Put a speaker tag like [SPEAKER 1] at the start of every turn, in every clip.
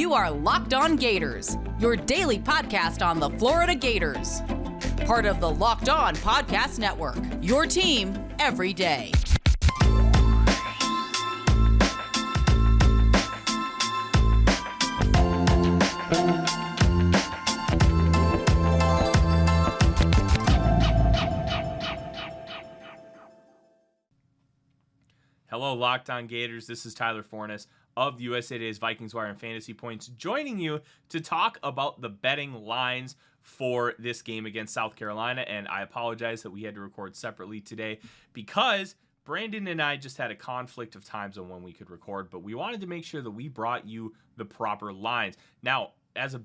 [SPEAKER 1] You are Locked On Gators, your daily podcast on the Florida Gators. Part of the Locked On Podcast Network, your team every day.
[SPEAKER 2] Hello, Locked On Gators. This is Tyler Forness of USA Today's Vikings Wire and Fantasy Points, joining you to talk about the betting lines for this game against South Carolina. And I apologize that we had to record separately today because Brandon and I just had a conflict of times on when we could record, but we wanted to make sure that we brought you the proper lines. Now, as of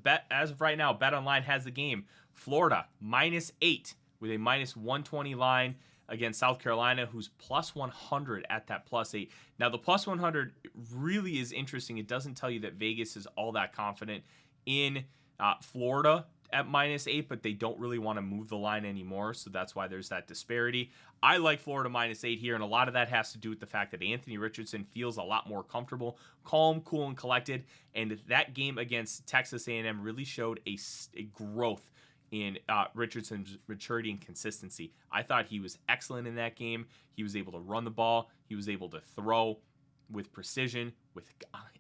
[SPEAKER 2] right now, BetOnline has the game Florida -8 with a -120 line against South Carolina, who's +100 at that +8. Now, the +100 really is interesting. It doesn't tell you that Vegas is all that confident in Florida at -8, but they don't really want to move the line anymore, so that's why there's that disparity. I like Florida -8 here, and a lot of that has to do with the fact that Anthony Richardson feels a lot more comfortable, calm, cool, and collected, and that game against Texas A&M really showed a growth in Richardson's maturity and consistency. I thought he was excellent in that game. He was able to run the ball. He was able to throw with precision, with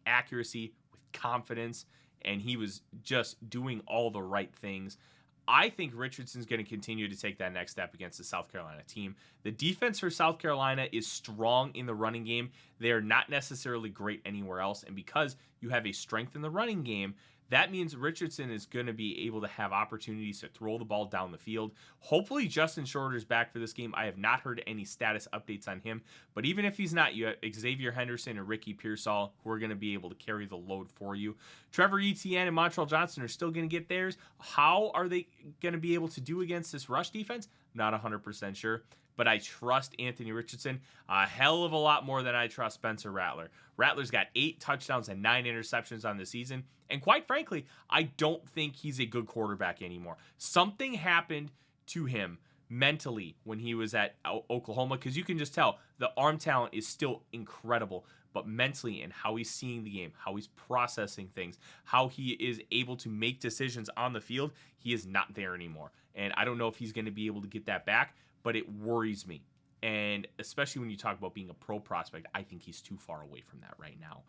[SPEAKER 2] accuracy, with confidence, and he was just doing all the right things. I think Richardson's going to continue to take that next step against the South Carolina team. The defense for South Carolina is strong in the running game. They are not necessarily great anywhere else, and because you have a strength in the running game, that means Richardson is going to be able to have opportunities to throw the ball down the field. Hopefully Justin Shorter's back for this game. I have not heard any status updates on him, but even if he's not, you have Xavier Henderson and Ricky Pearsall who are going to be able to carry the load for you. Trevor Etienne and Montreal Johnson are still going to get theirs. How are they going to be able to do against this rush defense? Not 100% sure. But I trust Anthony Richardson a hell of a lot more than I trust Spencer Rattler. Rattler's got 8 touchdowns and 9 interceptions on the season. And quite frankly, I don't think he's a good quarterback anymore. Something happened to him mentally when he was at Oklahoma, because you can just tell the arm talent is still incredible. But mentally, and how he's seeing the game, how he's processing things, how he is able to make decisions on the field, he is not there anymore. And I don't know if he's going to be able to get that back, but it worries me. And especially when you talk about being a pro prospect, I think he's too far away from that right now.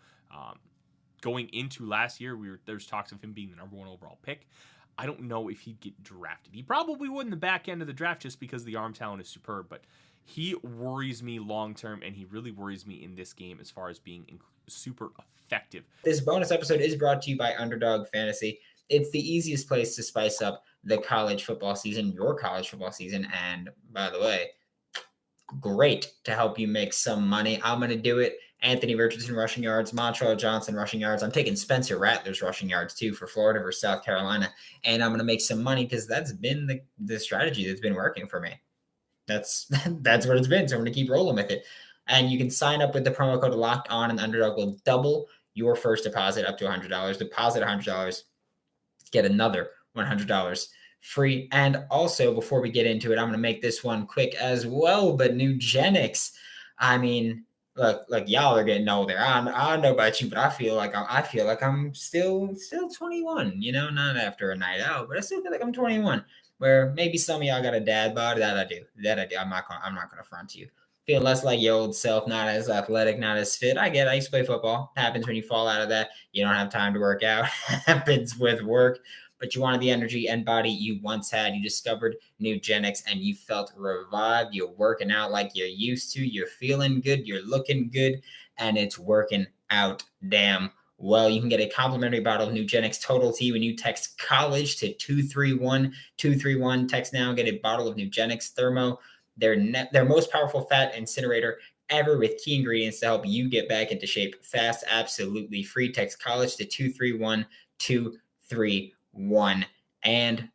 [SPEAKER 2] Going into last year, there's talks of him being the #1 overall pick. I don't know if he'd get drafted. He probably would in the back end of the draft just because the arm talent is superb, but he worries me long term, and he really worries me in this game as far as being super effective.
[SPEAKER 3] This bonus episode is brought to you by Underdog Fantasy. It's the easiest place to spice up the college football season, your college football season. And by the way, great to help you make some money. I'm going to do it. Anthony Richardson rushing yards, Montreal Johnson rushing yards. I'm taking Spencer Rattler's rushing yards too for Florida versus South Carolina. And I'm going to make some money because that's been the strategy that's been working for me. That's what it's been. So I'm going to keep rolling with it. And you can sign up with the promo code Locked On, and Underdog will double your first deposit up to $100. Deposit $100. Get another $100 free. And also, before we get into it, I'm going to make this one quick as well. But Nugenix, I mean, look, y'all are getting older. I don't know about you, but I feel like I'm still 21. You know, not after a night out, but I still feel like I'm 21. Where maybe some of y'all got a dad bod. That I do. I'm not gonna front to you. Feel less like your old self, not as athletic, not as fit. I get it. I used to play football. Happens when you fall out of that. You don't have time to work out. Happens with work. But you wanted the energy and body you once had. You discovered Nugenix and you felt revived. You're working out like you're used to. You're feeling good. You're looking good. And it's working out damn well. You can get a complimentary bottle of Nugenix Total T when you text college to 231-231. Text now and get a bottle of Nugenix Thermo. Their most powerful fat incinerator ever, with key ingredients to help you get back into shape fast, absolutely free. Text college to 231-231 and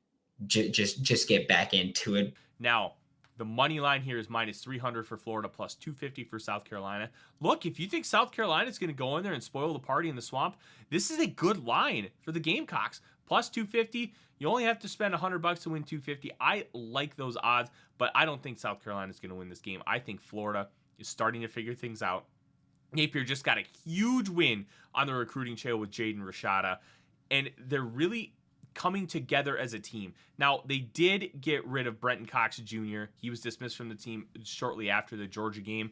[SPEAKER 3] just get back into it.
[SPEAKER 2] Now, the money line here is -300 for Florida, plus 250 for South Carolina. Look, if you think South Carolina is going to go in there and spoil the party in the swamp, this is a good line for the Gamecocks. Plus 250, you only have to spend $100 to win 250. I like those odds, but I don't think South Carolina is going to win this game. I think Florida is starting to figure things out. Napier just got a huge win on the recruiting trail with Jaden Rashada, and they're really coming together as a team. Now, they did get rid of Brenton Cox Jr. He was dismissed from the team shortly after the Georgia game,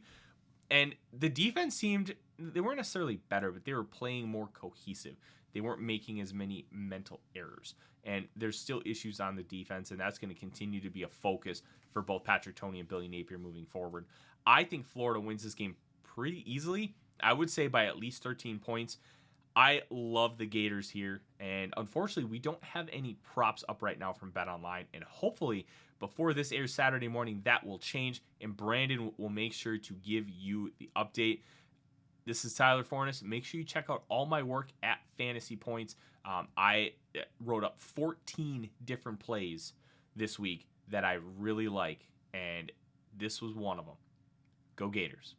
[SPEAKER 2] and the defense seemed, they weren't necessarily better, but they were playing more cohesive. They weren't making as many mental errors, and there's still issues on the defense, and that's going to continue to be a focus for both Patrick Toney and Billy Napier moving forward. I think Florida wins this game pretty easily. I would say by at least 13 points. I love the Gators here, and unfortunately, we don't have any props up right now from BetOnline, and hopefully, before this airs Saturday morning, that will change, and Brandon will make sure to give you the update. This is Tyler Forness. Make sure you check out all my work at Fantasy Points. I wrote up 14 different plays this week that I really like, and this was one of them. Go Gators.